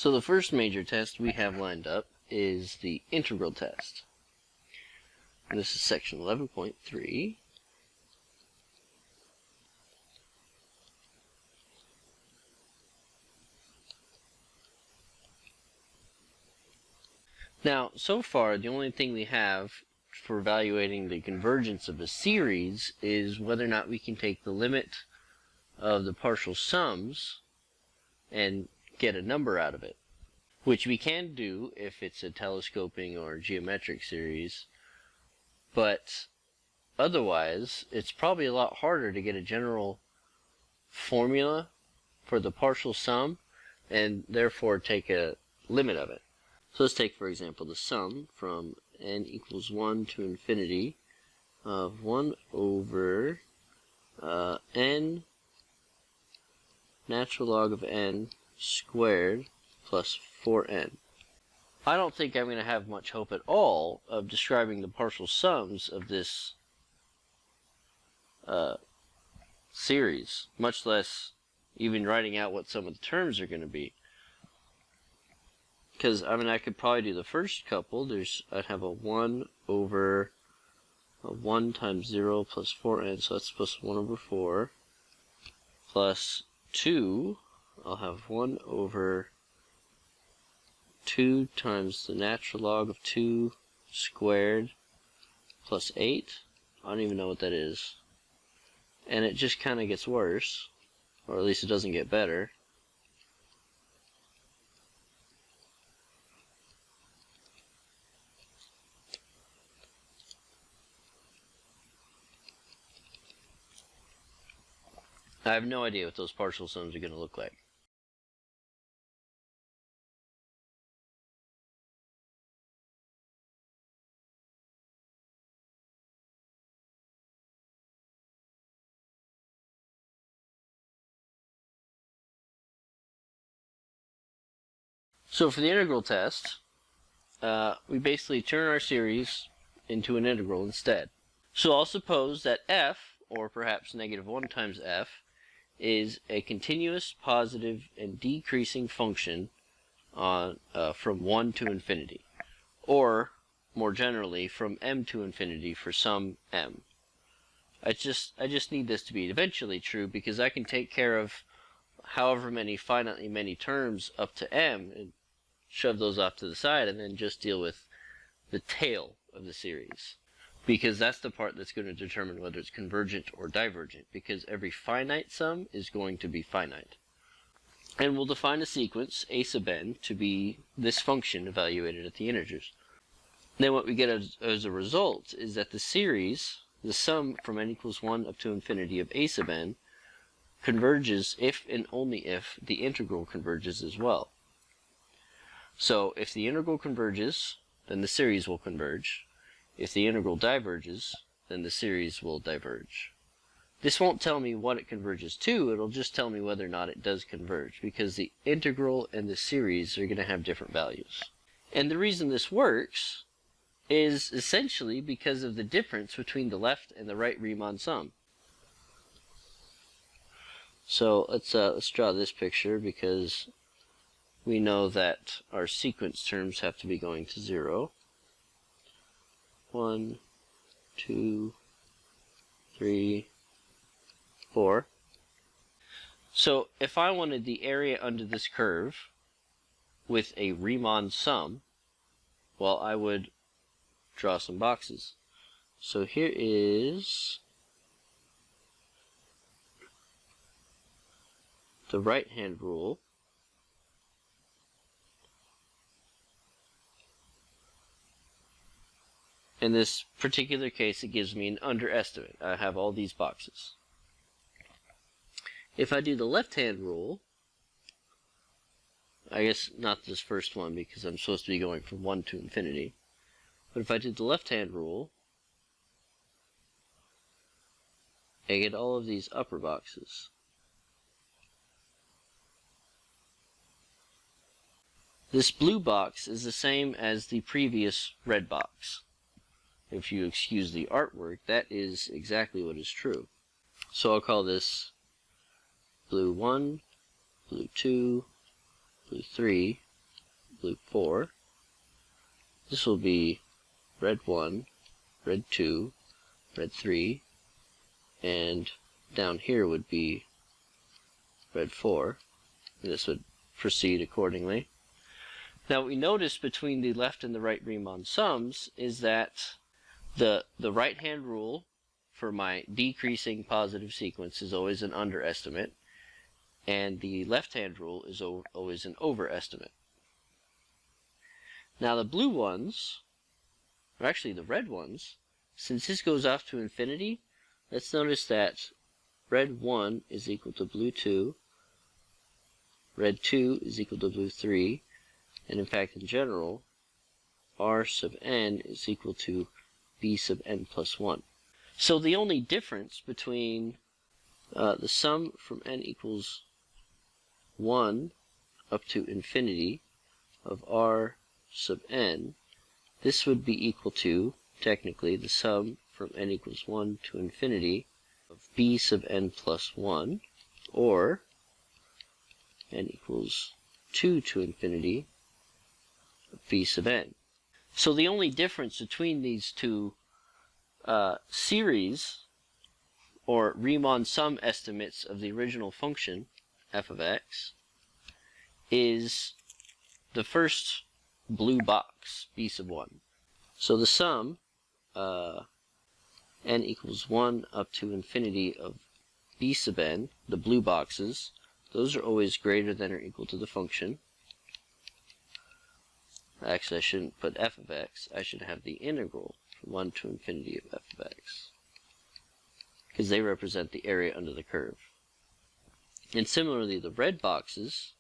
So the first major test we have lined up is the integral test. And this is section 11.3. Now, so far, the only thing we have for evaluating the convergence of a series is whether or not we can take the limit of the partial sums and get a number out of it, which we can do if it's a telescoping or geometric series, but otherwise it's probably a lot harder to get a general formula for the partial sum and therefore take a limit of it. So let's take, for example, the sum from n equals 1 to infinity of 1 over n natural log of n squared plus 4n. I don't think I'm going to have much hope at all of describing the partial sums of this series, much less even writing out what some of the terms are going to be. Because, I mean, I could probably do the first couple. I'd have a 1 over a 1 times 0 plus 4n, so that's plus 1 over 4, plus 2, I'll have 1 over 2 times the natural log of 2 squared plus 8. I don't even know what that is. And it just kind of gets worse, or at least it doesn't get better. I have no idea what those partial sums are going to look like. So for the integral test, we basically turn our series into an integral instead. So I'll suppose that f, or perhaps negative 1 times f, is a continuous, positive, and decreasing function from 1 to infinity, or more generally from m to infinity for some m. I just need this to be eventually true because I can take care of however many finitely many terms up to m and shove those off to the side and then just deal with the tail of the series. Because that's the part that's going to determine whether it's convergent or divergent, because every finite sum is going to be finite. And we'll define a sequence, a sub n, to be this function evaluated at the integers. Then what we get as a result is that the series, the sum from n equals 1 up to infinity of a sub n, converges if and only if the integral converges as well. So if the integral converges, then the series will converge. If the integral diverges, then the series will diverge. This won't tell me what it converges to, it'll just tell me whether or not it does converge, because the integral and the series are going to have different values. And the reason this works is essentially because of the difference between the left and the right Riemann sum. So let's draw this picture, because we know that our sequence terms have to be going to 0. 1, 2, 3, 4. So if I wanted the area under this curve with a Riemann sum, well, I would draw some boxes. So here is the right-hand rule. In this particular case, it gives me an underestimate. I have all these boxes. If I do the left-hand rule, I guess not this first one because I'm supposed to be going from 1 to infinity, but if I did the left-hand rule, I get all of these upper boxes. This blue box is the same as the previous red box. If you excuse the artwork, that is exactly what is true. So I'll call this blue 1, blue 2, blue 3, blue 4. This will be red 1, red 2, red 3, and down here would be red 4. And this would proceed accordingly. Now what we notice between the left and the right Riemann sums is that the right-hand rule for my decreasing positive sequence is always an underestimate, and the left-hand rule is always an overestimate. Now the blue ones, or actually the red ones, since this goes off to infinity, let's notice that red 1 is equal to blue 2, red 2 is equal to blue 3, and in fact in general, R sub n is equal to B sub n plus 1. So the only difference between the sum from n equals 1 up to infinity of R sub n, this would be equal to, technically, the sum from n equals 1 to infinity of B sub n plus 1, or n equals 2 to infinity of B sub n. So the only difference between these two series, or Riemann sum estimates of the original function, f of x, is the first blue box, B sub 1. So the sum, n equals 1 up to infinity of B sub n, the blue boxes, those are always greater than or equal to the function. Actually, I shouldn't put f of x, I should have the integral from 1 to infinity of f of x, because they represent the area under the curve. And similarly, the red boxes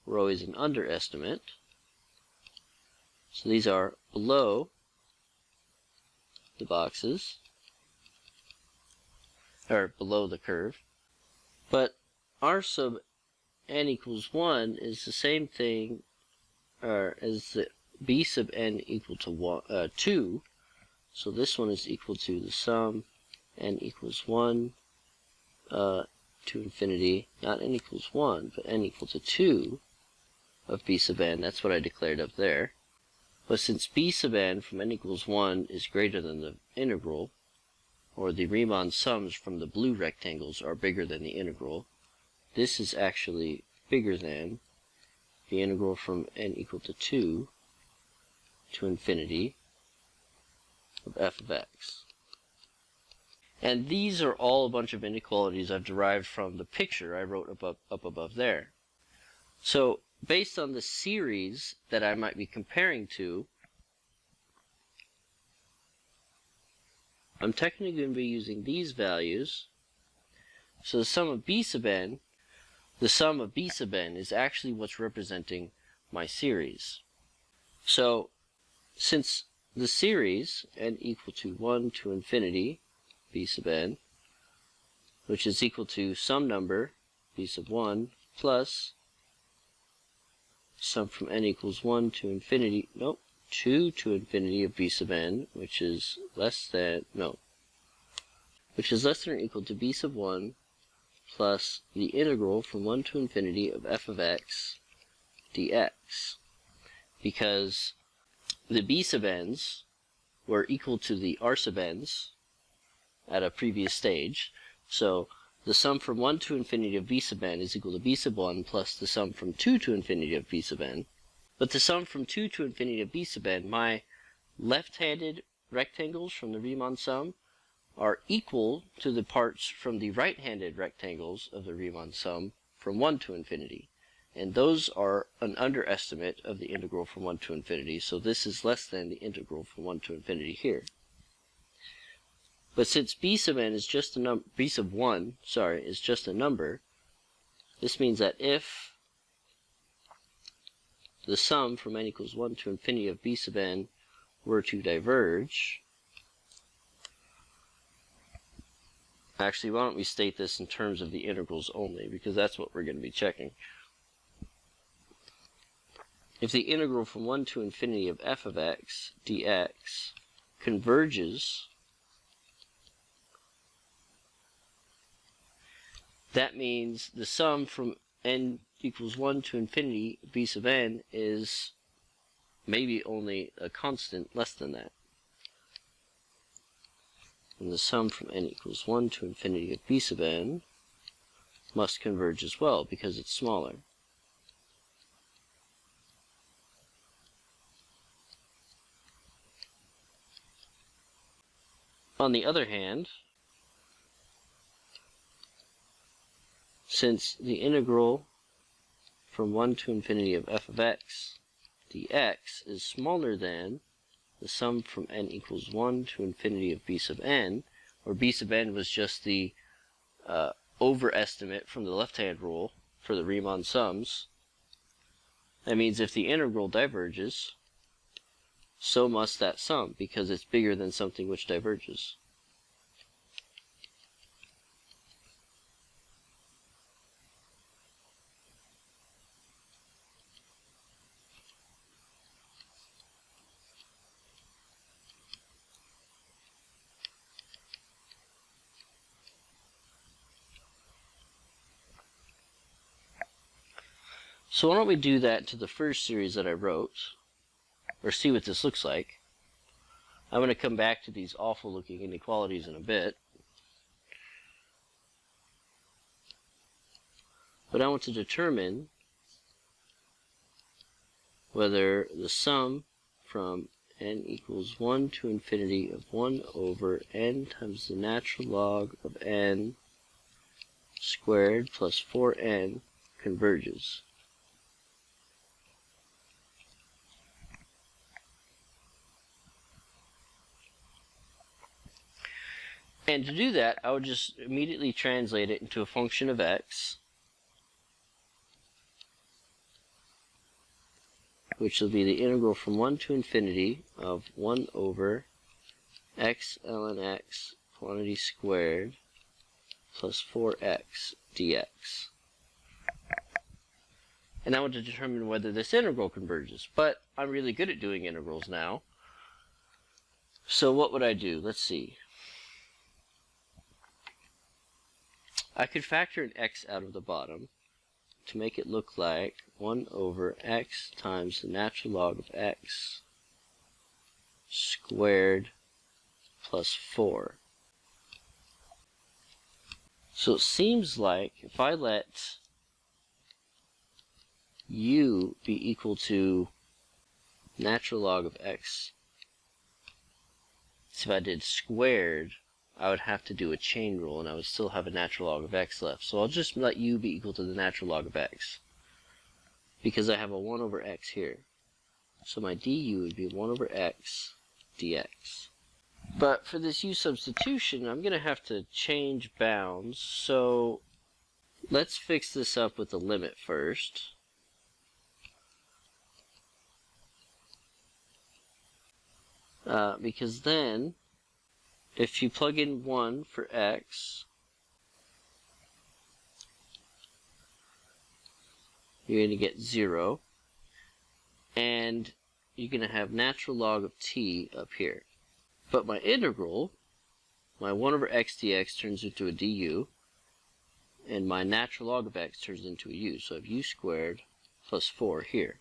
were always an underestimate. So these are below the boxes, or below the curve. But R sub n equals 1 is the same thing as the B sub n equal to 2. So this one is equal to the sum n equals 1 to infinity, not n equals 1, but n equal to 2 of B sub n. That's what I declared up there. But since B sub n from n equals 1 is greater than the integral, or the Riemann sums from the blue rectangles are bigger than the integral, this is actually bigger than the integral from n equal to 2 to infinity of f of x. And these are all a bunch of inequalities I've derived from the picture I wrote up above there. So based on the series that I might be comparing to, I'm technically going to be using these values. So the sum of B sub n, is actually what's representing my series. So since the series n equal to 1 to infinity B sub n, which is equal to some number B sub 1 plus sum from n equals 1 to infinity, 2 to infinity of B sub n, which is less than or equal to B sub 1 plus the integral from 1 to infinity of f of x dx, because the B sub n's were equal to the R sub n's at a previous stage. So the sum from 1 to infinity of B sub n is equal to B sub 1 plus the sum from 2 to infinity of B sub n. But the sum from 2 to infinity of B sub n, my left-handed rectangles from the Riemann sum, are equal to the parts from the right-handed rectangles of the Riemann sum from 1 to infinity. And those are an underestimate of the integral from 1 to infinity, so this is less than the integral from 1 to infinity here. But since B sub n is just a number, B sub 1, is just a number, this means that if the sum from n equals 1 to infinity of B sub n were to diverge, actually, why don't we state this in terms of the integrals only, because that's what we're going to be checking. If the integral from 1 to infinity of f of x dx converges, that means the sum from n equals 1 to infinity B sub n is maybe only a constant less than that. And the sum from n equals 1 to infinity of b sub n must converge as well because it's smaller. On the other hand, since the integral from 1 to infinity of f of x dx is smaller than the sum from n equals 1 to infinity of b sub n, where b sub n was just the overestimate from the left-hand rule for the Riemann sums, that means if the integral diverges, so must that sum, because it's bigger than something which diverges. So why don't we do that to the first series that I wrote, or see what this looks like. I'm going to come back to these awful looking inequalities in a bit. But I want to determine whether the sum from n equals 1 to infinity of 1 over n times the natural log of n squared plus 4n converges. And to do that, I would just immediately translate it into a function of x, which will be the integral from 1 to infinity of 1 over x ln x quantity squared plus 4x dx. And I want to determine whether this integral converges, but I'm really good at doing integrals now. So what would I do? Let's see. I could factor an x out of the bottom to make it look like 1 over x times the natural log of x squared plus 4. So it seems like if I let u be equal to natural log of x, so if I did squared, I would have to do a chain rule, and I would still have a natural log of x left. So I'll just let u be equal to the natural log of x, because I have a 1 over x here. So my du would be 1 over x dx. But for this u substitution, I'm going to have to change bounds. So let's fix this up with the limit first. Because then, if you plug in 1 for x, you're going to get 0. And you're going to have natural log of t up here. But my integral, my 1 over x dx turns into a du, and my natural log of x turns into a u. So I have u squared plus 4 here.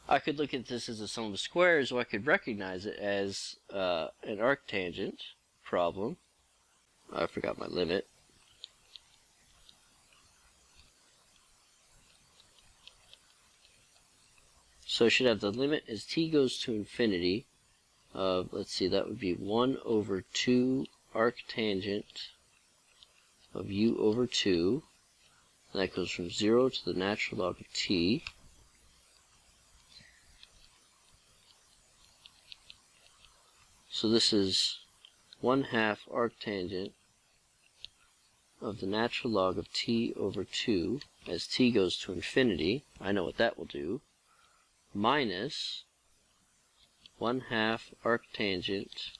I could look at this as a sum of squares, or I could recognize it as an arctangent problem. I forgot my limit. So I should have the limit as t goes to infinity of, let's see, that would be 1 over 2 arctangent of u over 2. And that goes from 0 to the natural log of t. So this is 1/2 arctangent of the natural log of t over 2 as t goes to infinity. I know what that will do. Minus 1/2 arctangent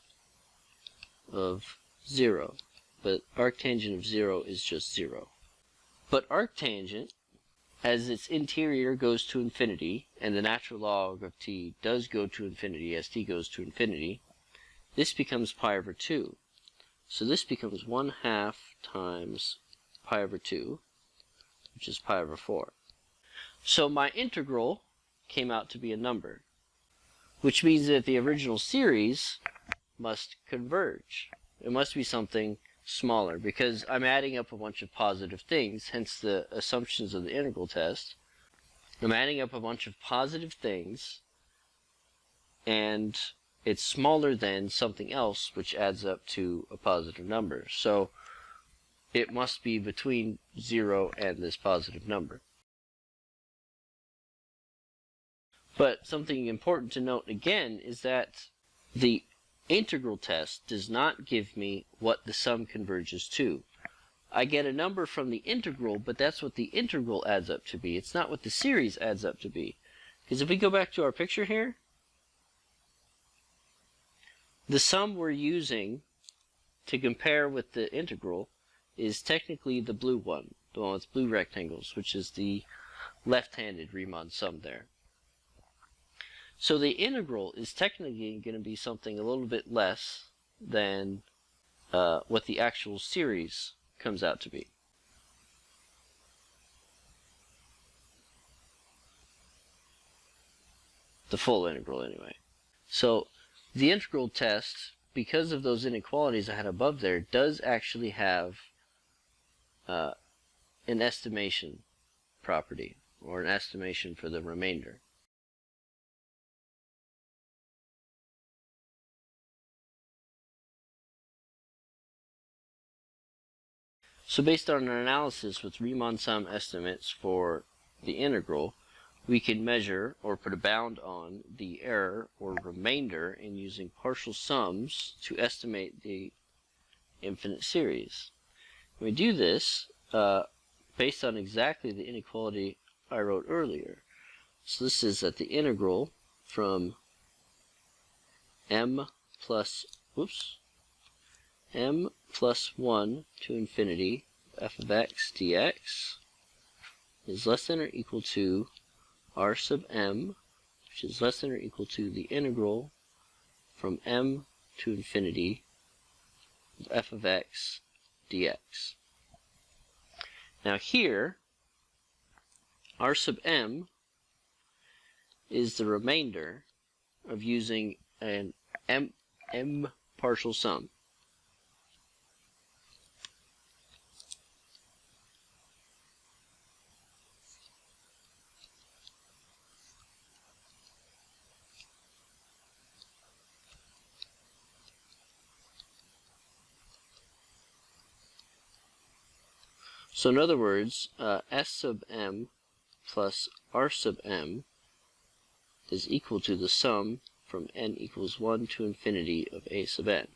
of 0. But arctangent of 0 is just 0. But arctangent, as its interior goes to infinity, and the natural log of t does go to infinity as t goes to infinity, this becomes pi over 2. So this becomes 1/2 times pi over 2, which is pi over 4. So my integral came out to be a number. which means that the original series must converge. It must be something smaller, because I'm adding up a bunch of positive things, hence the assumptions of the integral test. I'm adding up a bunch of positive things, and it's smaller than something else which adds up to a positive number. So it must be between 0 and this positive number. But something important to note again is that the integral test does not give me what the sum converges to. I get a number from the integral, but that's what the integral adds up to be. It's not what the series adds up to be. Because if we go back to our picture here, the sum we're using to compare with the integral is technically the blue one, the one with blue rectangles, which is the left-handed Riemann sum there. So the integral is technically going to be something a little bit less than what the actual series comes out to be. The full integral anyway. So the integral test, because of those inequalities I had above there, does actually have an estimation property, or an estimation for the remainder. So based on an analysis with Riemann sum estimates for the integral, we can measure or put a bound on the error or remainder in using partial sums to estimate the infinite series. We do this based on exactly the inequality I wrote earlier. So this is that the integral from m plus 1 to infinity f of x dx is less than or equal to r sub m, which is less than or equal to the integral from m to infinity of f of x dx. Now here, r sub m is the remainder of using an m partial sum. So in other words, S sub m plus R sub m is equal to the sum from n equals 1 to infinity of a sub n.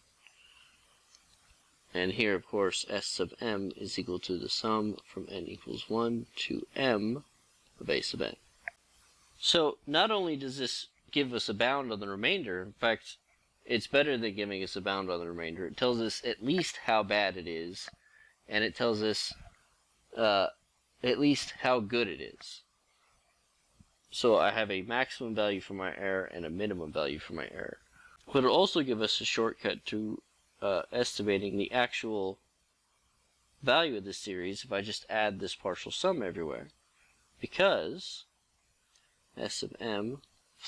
And here, of course, S sub m is equal to the sum from n equals 1 to m of a sub n. So not only does this give us a bound on the remainder, in fact, it's better than giving us a bound on the remainder. It tells us at least how bad it is, and it tells us at least how good it is. So I have a maximum value for my error and a minimum value for my error. But it'll also give us a shortcut to estimating the actual value of this series if I just add this partial sum everywhere. Because S sub m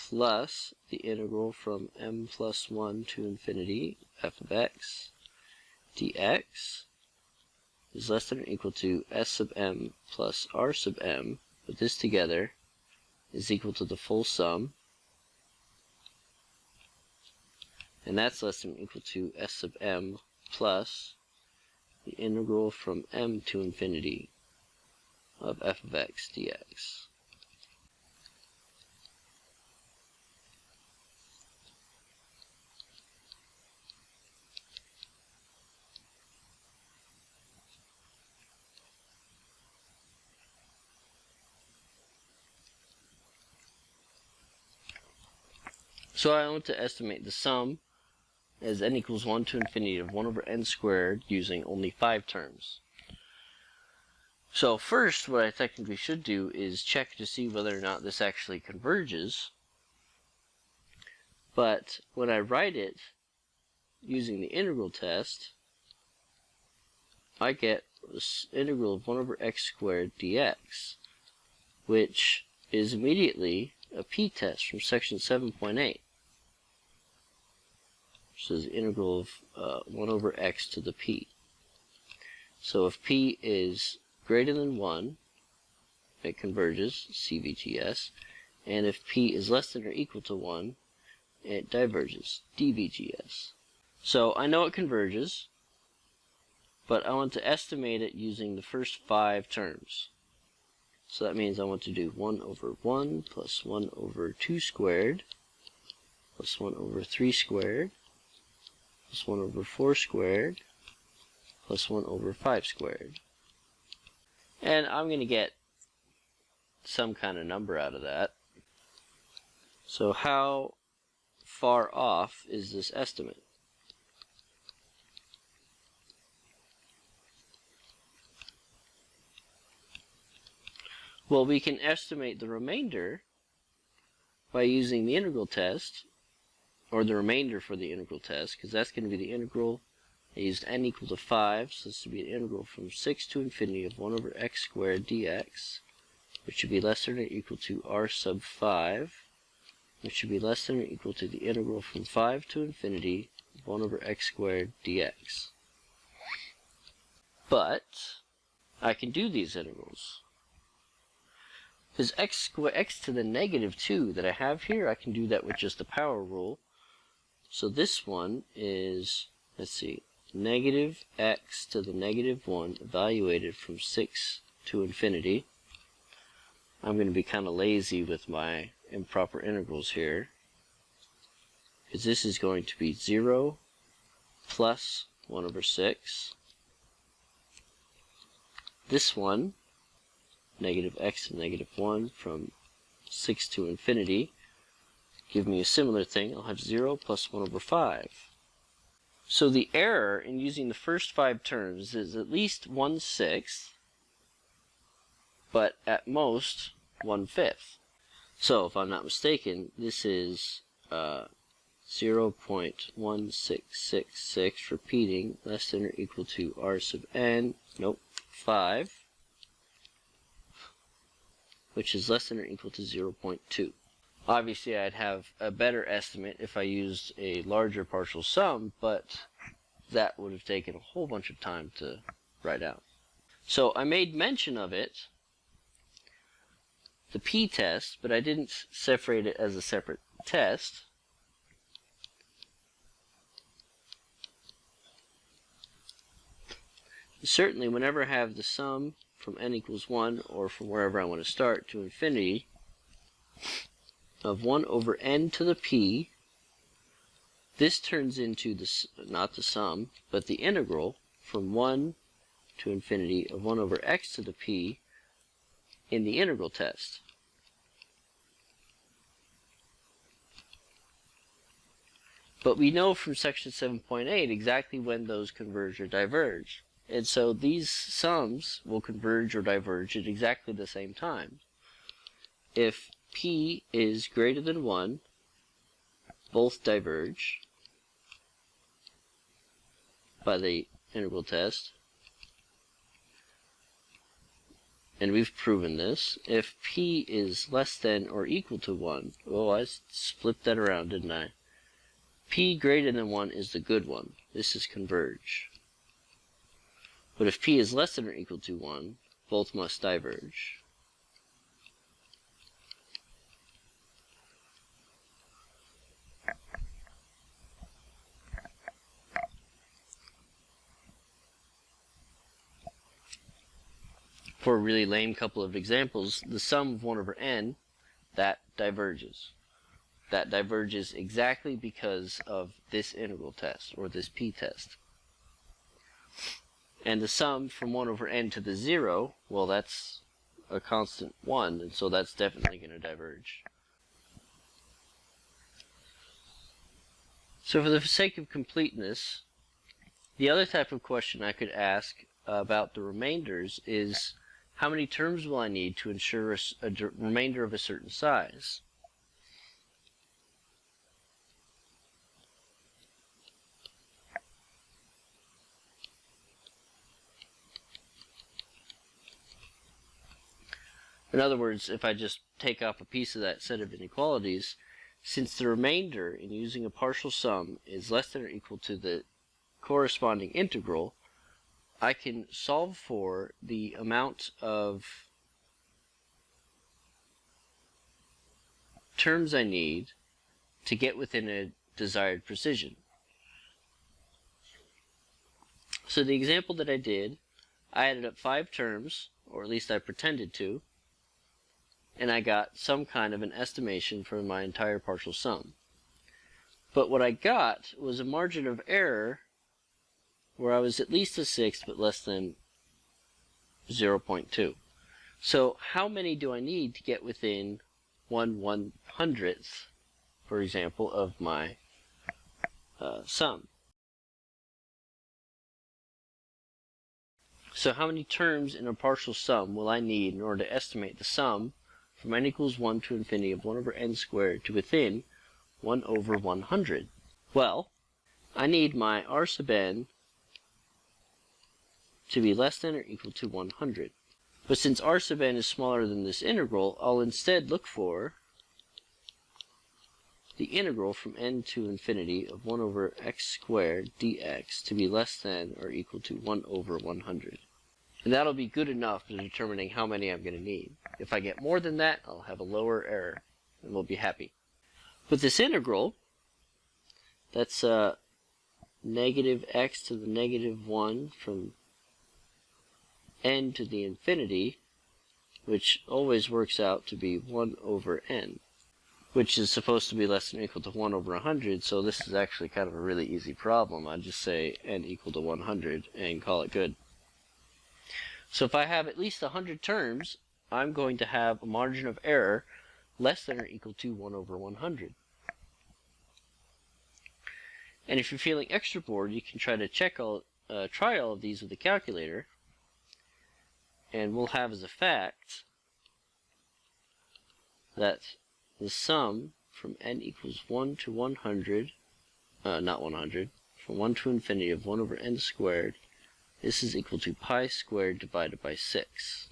plus the integral from m plus 1 to infinity f of x dx is less than or equal to S sub m plus R sub m, put this together, is equal to the full sum, and that's less than or equal to S sub m plus the integral from m to infinity of f of x dx. So I want to estimate the sum as n equals 1 to infinity of 1 over n squared using only 5 terms. So first, what I technically should do is check to see whether or not this actually converges. But when I write it using the integral test, I get this integral of 1 over x squared dx, which is immediately a p-test from section 7.8. So the integral of 1 over x to the p. So if p is greater than 1, it converges, CVGS, and if p is less than or equal to 1, it diverges, DVGS. So I know it converges, but I want to estimate it using the first 5 terms. So that means I want to do 1 over 1 plus 1 over 2 squared plus 1 over 3 squared plus 1 over 4 squared plus 1 over 5 squared. And I'm going to get some kind of number out of that. So how far off is this estimate? Well, we can estimate the remainder by using the integral test, or the remainder for the integral test, because that's going to be the integral. I used n equal to 5, so this would be an integral from 6 to infinity of 1 over x squared dx, which should be less than or equal to r sub 5, which should be less than or equal to the integral from 5 to infinity of 1 over x squared dx. But I can do these integrals. Because x to the negative 2 that I have here, I can do that with just the power rule. So this one is, let's see, negative x to the negative 1 evaluated from 6 to infinity. I'm going to be kind of lazy with my improper integrals here, because this is going to be 0 plus 1 over 6. This one, negative x to negative 1 from 6 to infinity, give me a similar thing. I'll have 0 plus 1 over 5. So the error in using the first 5 terms is at least 1/6, but at most 1/5. So if I'm not mistaken, this is 0.1666, repeating, less than or equal to r sub n, 5, which is less than or equal to 0.2. Obviously, I'd have a better estimate if I used a larger partial sum, but that would have taken a whole bunch of time to write out. So I made mention of it, the p-test, but I didn't separate it as a separate test. Certainly, whenever I have the sum from n equals 1, or from wherever I want to start, to infinity, of 1 over n to the p, this turns into, not the sum, but the integral from 1 to infinity of 1 over x to the p in the integral test. But we know from section 7.8 exactly when those converge or diverge. And so these sums will converge or diverge at exactly the same time. If p is greater than 1, both diverge by the integral test. And we've proven this. If p is less than or equal to 1, oh, I flipped that around, didn't I? P greater than 1 is the good one. This is converge. But if p is less than or equal to 1, both must diverge. For a really lame couple of examples, the sum of 1 over n, that diverges. That diverges exactly because of this integral test, or this p-test. And the sum from 1 over n to the 0, well, that's a constant 1, and so that's definitely going to diverge. So for the sake of completeness, the other type of question I could ask about the remainders is, how many terms will I need to ensure a remainder of a certain size? In other words, if I just take off a piece of that set of inequalities, Since the remainder in using a partial sum is less than or equal to the corresponding integral, I can solve for the amount of terms I need to get within a desired precision. So the example that I did, I added up 5 terms, or at least I pretended to, and I got some kind of an estimation for my entire partial sum. But what I got was a margin of error where I was at least a sixth but less than 0.2. So how many do I need to get within 1/100th, for example, of my sum? So how many terms in a partial sum will I need in order to estimate the sum from n equals 1 to infinity of 1 over n squared to within 1 over 100? Well, I need my r sub n to be less than or equal to 100. But since r sub n is smaller than this integral, I'll instead look for the integral from n to infinity of 1 over x squared dx to be less than or equal to 1 over 100. And that'll be good enough for determining how many I'm going to need. If I get more than that, I'll have a lower error, and we'll be happy. With this integral, that's negative x to the negative 1 from n to the infinity, which always works out to be 1 over n, which is supposed to be less than or equal to 1 over 100, so this is actually kind of a really easy problem. I'd just say n equal to 100 and call it good. So if I have at least 100 terms, I'm going to have a margin of error less than or equal to 1 over 100. And if you're feeling extra bored, you can try to try all of these with a calculator, and we'll have as a fact that the sum from n equals 1 to 100, not 100, from 1 to infinity of 1 over n squared, this is equal to pi squared divided by 6.